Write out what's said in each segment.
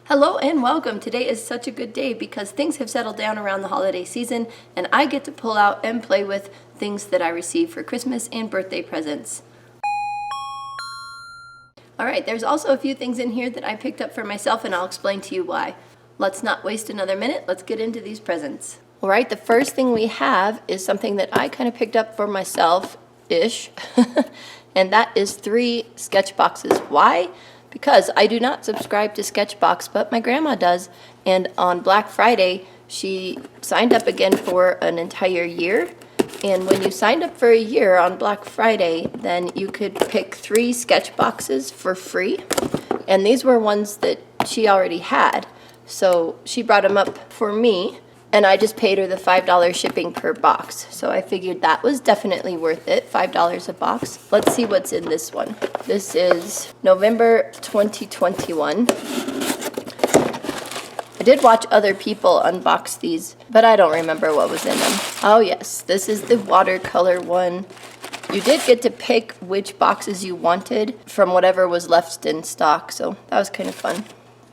Hello and welcome. Today is such a good day because things have settled down around the holiday season and I get to pull out and play with things that I received for Christmas and birthday presents. Alright, there's also a few things in here that I picked up for myself and I'll explain to you why. Let's not waste another minute, let's get into these presents. Alright, the first thing we have is something that I kind of picked up for myself-ish, and that is 3 Sketchboxes. Why? Because I do not subscribe to Sketchbox, but my grandma does, and on Black Friday, she signed up again for an entire year, and when you signed up for a year on Black Friday, then you could pick 3 Sketchboxes for free, and these were ones that she already had, so she brought them up for me, and I just paid her the $5 shipping per box. So I figured that was definitely worth it, $5 a box. Let's see what's in this one. This is November 2021. I did watch other people unbox these, but I don't remember what was in them. Oh yes, this is the watercolor one. You did get to pick which boxes you wanted from whatever was left in stock, so that was kind of fun.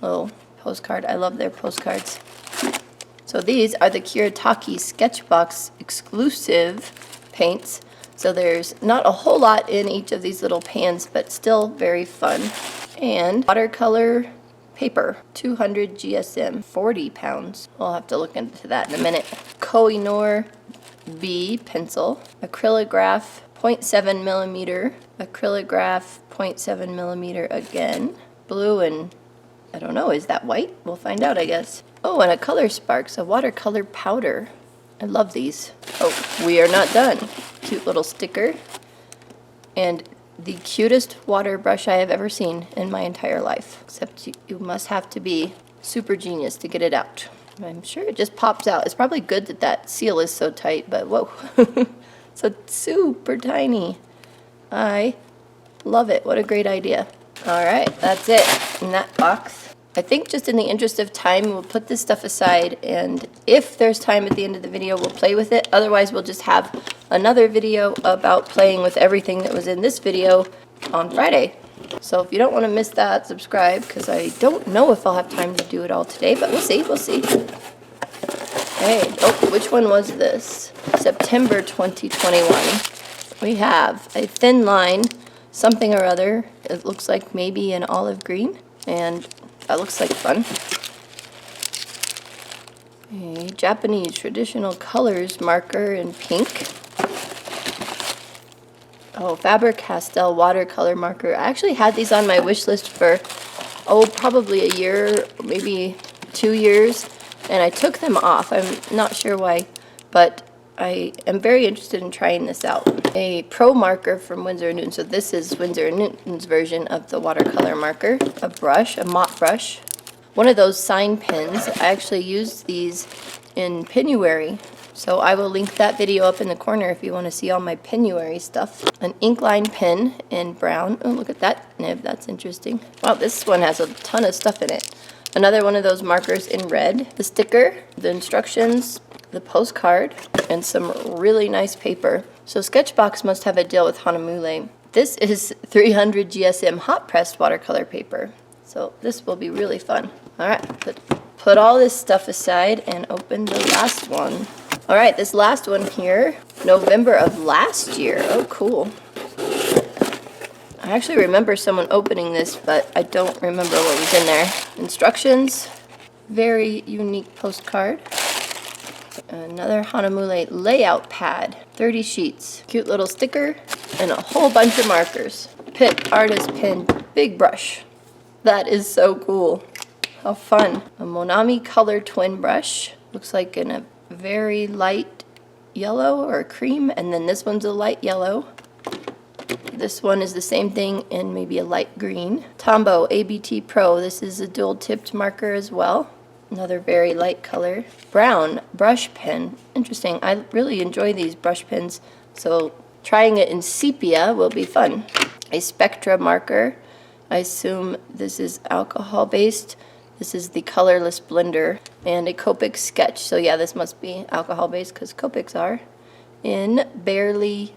Little postcard. I love their postcards. So these are the Kuretake Sketchbox exclusive paints. So there's not a whole lot in each of these little pans, but still very fun. And watercolor paper, 200 GSM, 40 pounds. I'll have to look into that in a minute. Koh-i-Noor B pencil, acrylograph 0.7 millimeter, acrylograph 0.7 millimeter again, blue and I don't know, is that white? We'll find out, I guess. Oh, and a Color Sparks, a watercolor powder. I love these. Oh, we are not done. Cute little sticker. And the cutest water brush I have ever seen in my entire life. Except you must have to be super genius to get it out. I'm sure it just pops out. It's probably good that that seal is so tight, but whoa. So super tiny. I love it. What a great idea. All right, that's it in that box. I think just in the interest of time, we'll put this stuff aside, and if there's time at the end of the video, we'll play with it. Otherwise, we'll just have another video about playing with everything that was in this video on Friday. So if you don't want to miss that, subscribe, because I don't know if I'll have time to do it all today, but we'll see, we'll see. Hey, oh, which one was this? September 2021. We have a thin line, something or other. It looks like maybe an olive green, and that looks like fun. A Japanese traditional colors marker in pink. Oh, Faber-Castell watercolor marker. I actually had these on my wish list for, probably a year, maybe 2 years, and I took them off. I'm not sure why, but I am very interested in trying this out. A pro marker from Winsor & Newton. So this is Winsor & Newton's version of the watercolor marker. A brush, a mop brush. One of those sign pins. I actually used these in Penuary. So I will link that video up in the corner if you want to see all my Penuary stuff. An ink line pen in brown. Oh, look at that nib. That's interesting. Wow, this one has a ton of stuff in it. Another one of those markers in red. The sticker, the instructions, the postcard, and some really nice paper. So Sketchbox must have a deal with Honolulu. This is 300 GSM hot pressed watercolor paper. So this will be really fun. All right, put all this stuff aside and open the last one. All right, this last one here, November of last year. Oh, cool. I actually remember someone opening this, but I don't remember what was in there. Instructions, very unique postcard. Another Honolulu layout pad, 30 sheets, cute little sticker, and a whole bunch of markers. Pitt artist pen, big brush. That is so cool. How fun. A Monami color twin brush. Looks like in a very light yellow or cream, and then this one's a light yellow. This one is the same thing in maybe a light green. Tombow ABT Pro. This is a dual tipped marker as well. Another very light color. Brown brush pen. Interesting. I really enjoy these brush pens, so trying it in sepia will be fun. A Spectra marker. I assume this is alcohol based. This is the colorless blender. And a Copic sketch. So yeah, this must be alcohol based because Copics are. In barley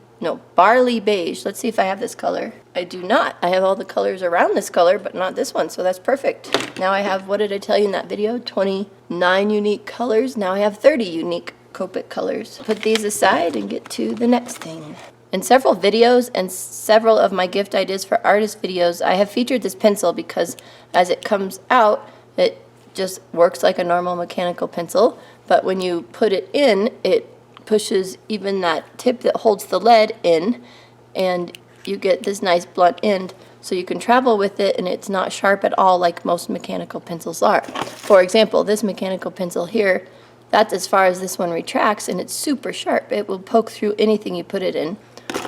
beige. Let's see if I have this color. I do not. I have all the colors around this color, but not this one, so that's perfect. Now I have, what did I tell you in that video? 29 unique colors. Now I have 30 unique Copic colors. Put these aside and get to the next thing. In several videos and several of my gift ideas for artist videos, I have featured this pencil because as it comes out, it just works like a normal mechanical pencil, but when you put it in, it pushes even that tip that holds the lead in, and you get this nice blunt end, so you can travel with it and it's not sharp at all like most mechanical pencils are. For example, this mechanical pencil here, that's as far as this one retracts, and it's super sharp. It will poke through anything you put it in.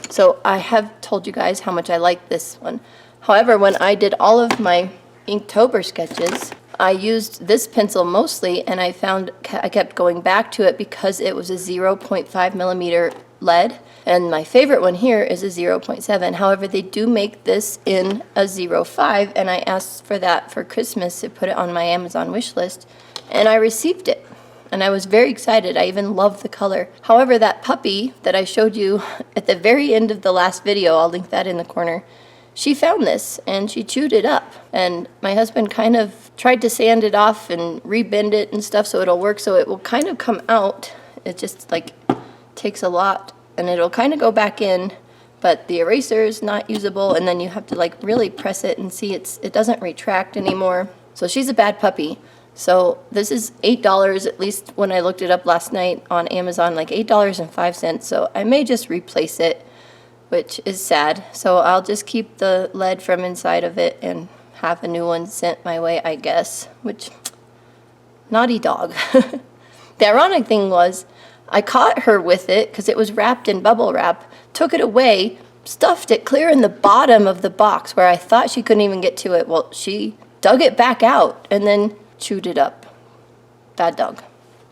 So I have told you guys how much I like this one. However, when I did all of my Inktober sketches, I used this pencil mostly, and I found I kept going back to it because it was a 0.5 millimeter lead, and my favorite one here is a 0.7. However, they do make this in a 0.5, and I asked for that for Christmas to put it on my Amazon wish list, and I received it. And I was very excited. I even love the color. However, that puppy that I showed you at the very end of the last video, I'll link that in the corner, she found this and she chewed it up. And my husband kind of tried to sand it off and rebend it and stuff so it'll work, so it will kind of come out. It just like takes a lot, and it'll kind of go back in, but the eraser is not usable, and then you have to like really press it and see it doesn't retract anymore. So she's a bad puppy. So this is $8, at least when I looked it up last night on Amazon, like $8.05. So I may just replace it, which is sad. So I'll just keep the lead from inside of it and have a new one sent my way, I guess, which, naughty dog. The ironic thing was, I caught her with it because it was wrapped in bubble wrap, took it away, stuffed it clear in the bottom of the box where I thought she couldn't even get to it. Well, she dug it back out and then chewed it up. Bad dog.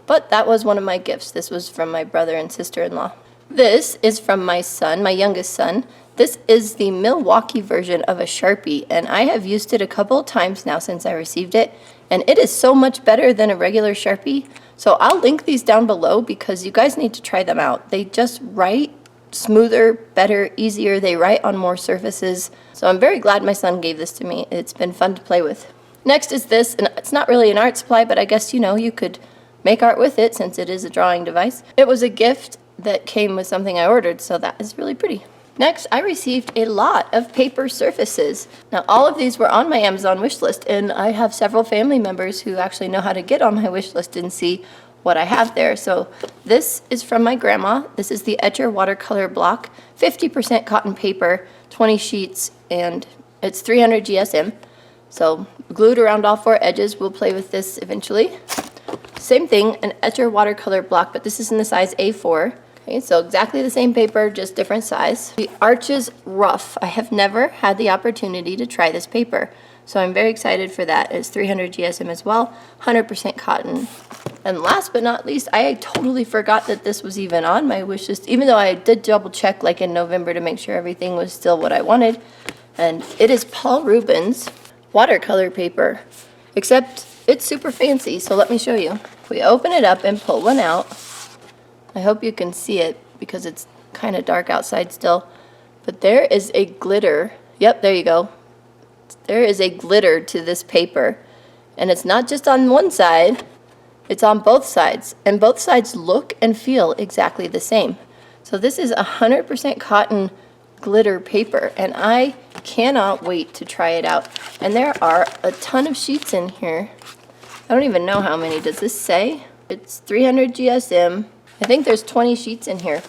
But that was one of my gifts. This was from my brother and sister-in-law. This is from my son, my youngest son. This is the Milwaukee version of a Sharpie, and I have used it a couple of times now since I received it, and it is so much better than a regular Sharpie. So I'll link these down below because you guys need to try them out. They just write smoother, better, easier. They write on more surfaces. So I'm very glad my son gave this to me. It's been fun to play with. Next is this, and it's not really an art supply, but I guess, you know, you could make art with it since it is a drawing device. It was a gift that came with something I ordered, so that is really pretty. Next, I received a lot of paper surfaces. Now, all of these were on my Amazon wish list, and I have several family members who actually know how to get on my wish list and see what I have there. So this is from my grandma. This is the Etcher watercolor block, 50% cotton paper, 20 sheets, and it's 300 GSM. So glued around all four edges. We'll play with this eventually. Same thing, an Etcher watercolor block, but this is in the size A4. Okay, so exactly the same paper, just different size. The Arches Rough. I have never had the opportunity to try this paper, so I'm very excited for that. It's 300 GSM as well, 100% cotton. And last but not least, I totally forgot that this was even on my wish list, even though I did double check like in November to make sure everything was still what I wanted. And it is Paul Rubens watercolor paper, except it's super fancy, so let me show you. If we open it up and pull one out, I hope you can see it because it's kind of dark outside still, but there is a glitter. Yep, there you go. There is a glitter to this paper, and it's not just on one side, it's on both sides, and both sides look and feel exactly the same. So this is 100% cotton glitter paper, and I cannot wait to try it out. And there are a ton of sheets in here. I don't even know how many. Does this say? It's 300 GSM. I think there's 20 sheets in here.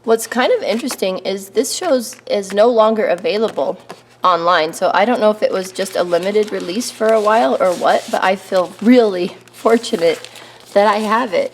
What's kind of interesting is this shows is no longer available online, so I don't know if it was just a limited release for a while or what, but I feel really fortunate that I have it.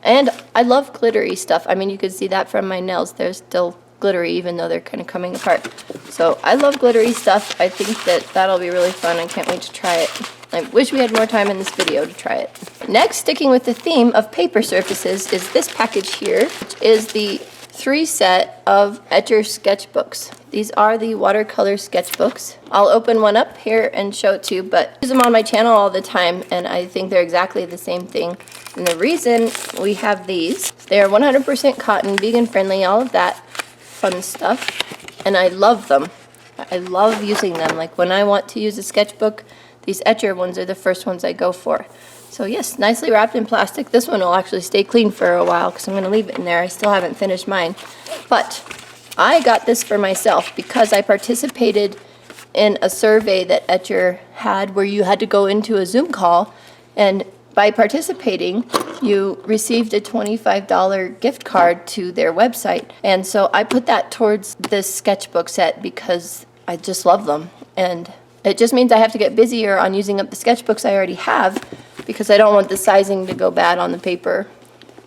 And I love glittery stuff. I mean, you can see that from my nails. They're still glittery even though they're kind of coming apart. So I love glittery stuff. I think that that'll be really fun. I can't wait to try it. I wish we had more time in this video to try it. Next, sticking with the theme of paper surfaces, is this package here, which is the 3 set of Etcher sketchbooks. These are the watercolor sketchbooks. I'll open one up here and show it to you, but I use them on my channel all the time, and I think they're exactly the same thing. And the reason we have these, they are 100% cotton, vegan friendly, all of that fun stuff, and I love them. I love using them. Like when I want to use a sketchbook, these etcher ones are the first ones I go for. So yes, nicely wrapped in plastic. This one will actually stay clean for a while because I'm going to leave it in there. I still haven't finished mine. But I got this for myself because I participated in a survey that Etcher had where you had to go into a Zoom call, and by participating, you received a $25 gift card to their website. And so I put that towards this sketchbook set because I just love them. And it just means I have to get busier on using up the sketchbooks I already have because I don't want the sizing to go bad on the paper.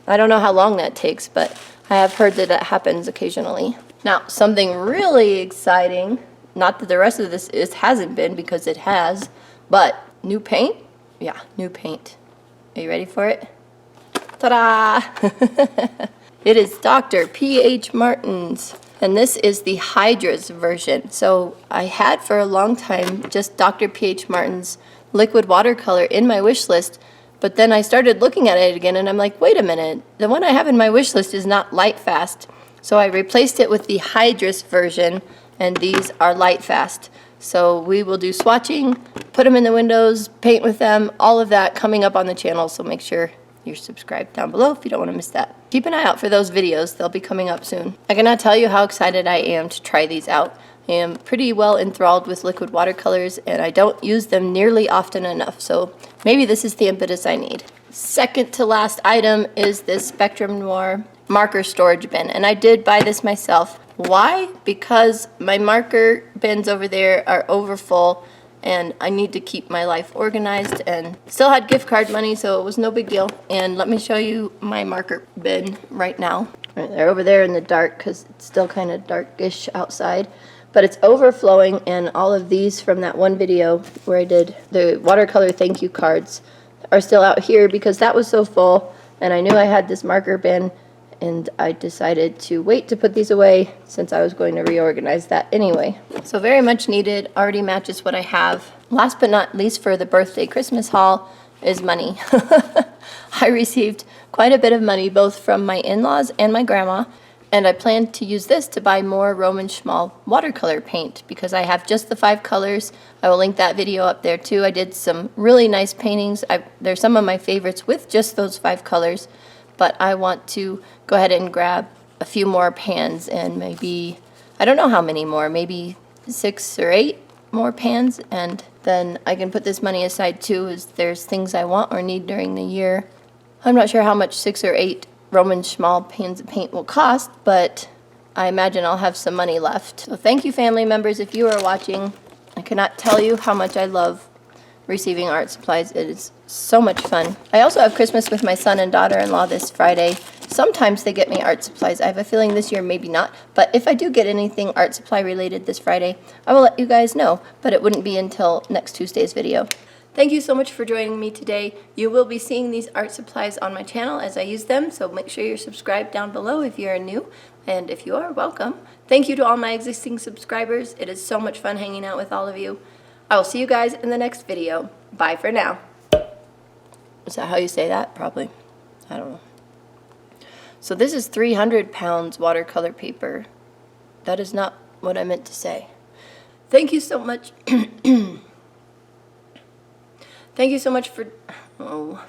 I don't know how long that takes, but I have heard that it happens occasionally. Now, something really exciting, not that the rest of this hasn't been because it has, but new paint? Yeah, new paint. Are you ready for it? Ta-da! It is Dr. P.H. Martin's, and this is the Hydra's version. So I had for a long time just Dr. P.H. Martin's liquid watercolor in my wish list, but then I started looking at it again and I'm like, wait a minute, the one I have in my wish list is not light fast. So I replaced it with the Hydra's version, and these are light fast. So we will do swatching, put them in the windows, paint with them, all of that coming up on the channel, so make sure you're subscribed down below if you don't want to miss that. Keep an eye out for those videos, they'll be coming up soon. I cannot tell you how excited I am to try these out. I am pretty well enthralled with liquid watercolors and I don't use them nearly often enough, so maybe this is the impetus I need. Second to last item is this Spectrum Noir marker storage bin, and I did buy this myself. Why? Because my marker bins over there are over full and I need to keep my life organized, and still had gift card money, so it was no big deal. And let me show you my marker bin right now. Right, they're over there in the dark because it's still kind of darkish outside, but it's overflowing, and all of these from that one video where I did the watercolor thank you cards are still out here because that was so full, and I knew I had this marker bin, and I decided to wait to put these away since I was going to reorganize that anyway. So very much needed, already matches what I have. Last but not least for the birthday Christmas haul is money. I received quite a bit of money both from my in-laws and my grandma, and I plan to use this to buy more Roman Schmal watercolor paint because I have just the 5 colors. I will link that video up there too. I did some really nice paintings. They're some of my favorites with just those 5 colors. But I want to go ahead and grab a few more pans and maybe, I don't know how many more, maybe 6 or 8 more pans, and then I can put this money aside too as there's things I want or need during the year. I'm not sure how much 6 or 8 Roman Schmal pans of paint will cost, but I imagine I'll have some money left. So thank you, family members, if you are watching. I cannot tell you how much I love receiving art supplies. It is so much fun. I also have Christmas with my son and daughter-in-law this Friday. Sometimes they get me art supplies. I have a feeling this year maybe not, but if I do get anything art supply related this Friday, I will let you guys know, but it wouldn't be until next Tuesday's video. Thank you so much for joining me today. You will be seeing these art supplies on my channel as I use them, so make sure you're subscribed down below if you are new, and if you are, welcome. Thank you to all my existing subscribers. It is so much fun hanging out with all of you. I will see you guys in the next video. Bye for now. Is that how you say that? Probably. I don't know. So this is 300 pounds watercolor paper. That is not what I meant to say. Thank you so much. Thank you so much for... Oh.